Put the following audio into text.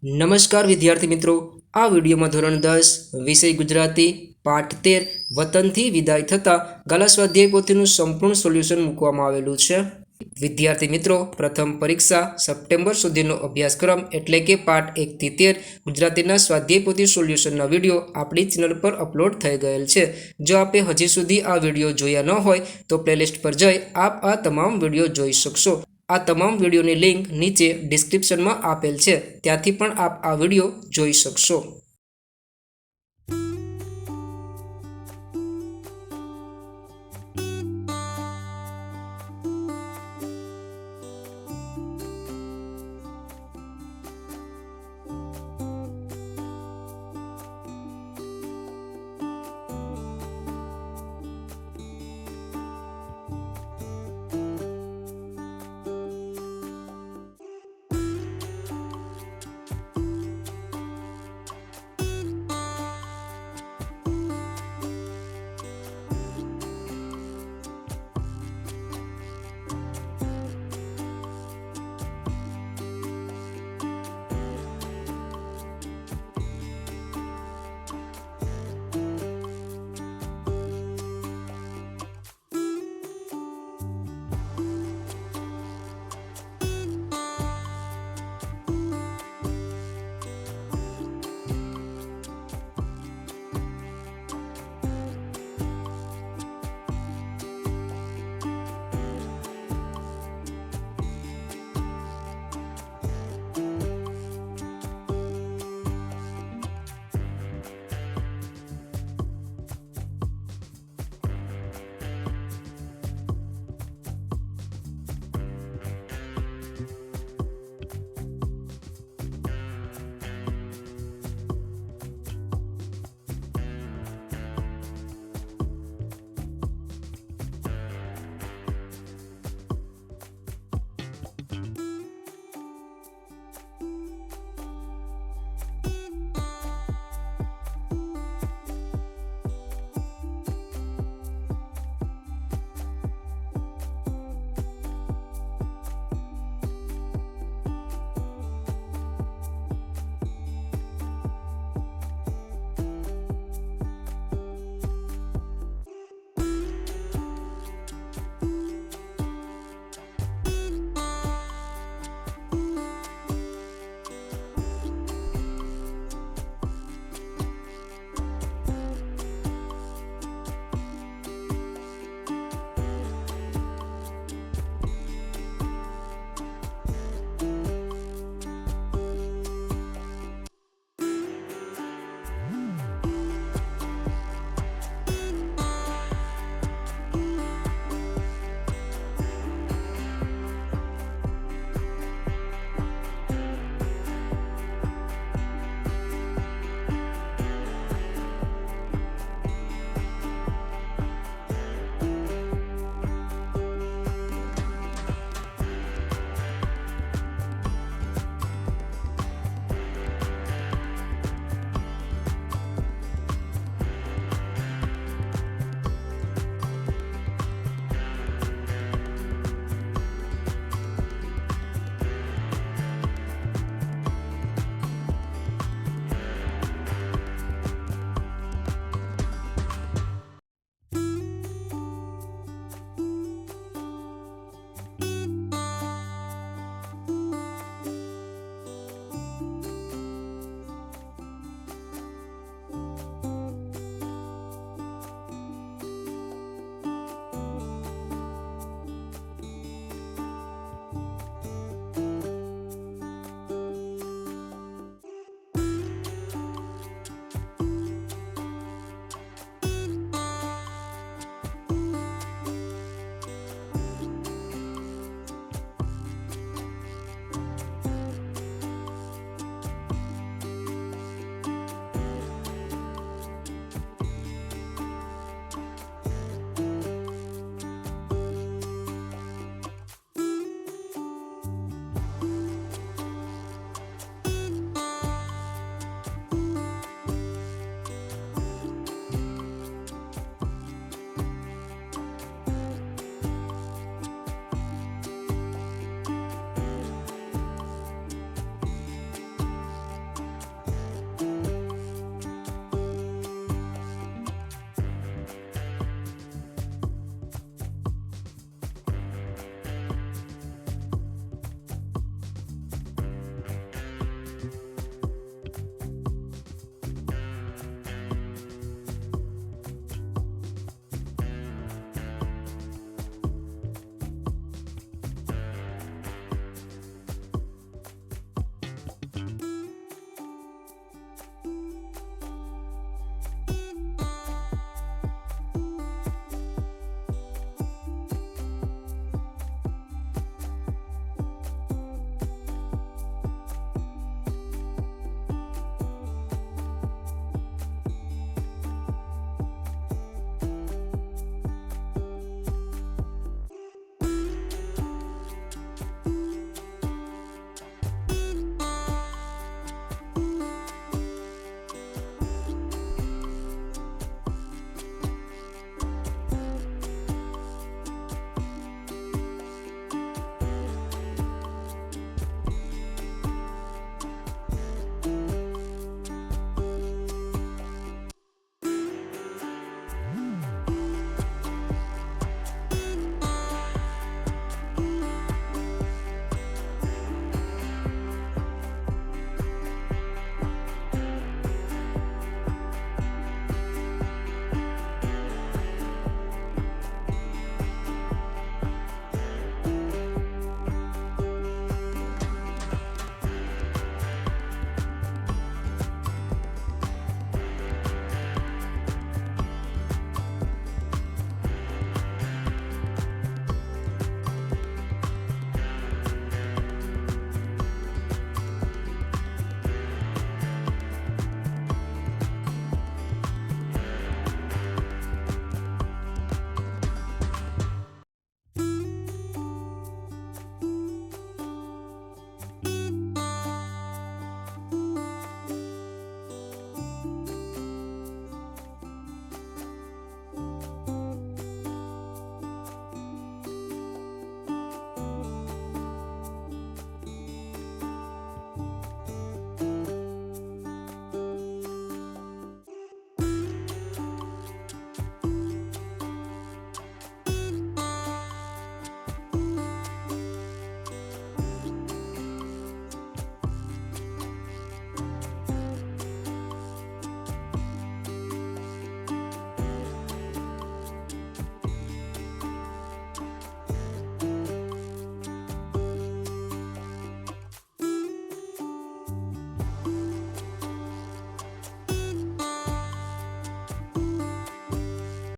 નમસ્કાર વિદ્યાર્થી મિત્રો, આ વિડીયોમાં ધોરણ 10 વિષય ગુજરાતી પાઠ 13 વતનથી વિદાય થતા ગાલા સ્વાધ્યાય પોથીનું સંપૂર્ણ સોલ્યુશન મૂકવામાં આવેલું છે। વિદ્યાર્થી મિત્રો, પ્રથમ પરીક્ષા સપ્ટેમ્બર સુધીનો અભ્યાસક્રમ એટલે કે પાઠ 1 થી 13 ગુજરાતીના સ્વાધ્યાય પોથી સોલ્યુશનના વિડીયો આપણી ચેનલ પર અપલોડ થઈ ગયેલ છે। જો આપે હજી સુધી આ વિડીયો જોયા ન હોય તો પ્લેલિસ્ટ પર જઈ આપ આ તમામ વિડીયો જોઈ શકશો। આ તમામ વિડીયોની લિંક નીચે ડિસ્ક્રિપ્શનમાં આપેલ છે, ત્યાંથી પણ આપ આ વિડીયો જોઈ શકશો।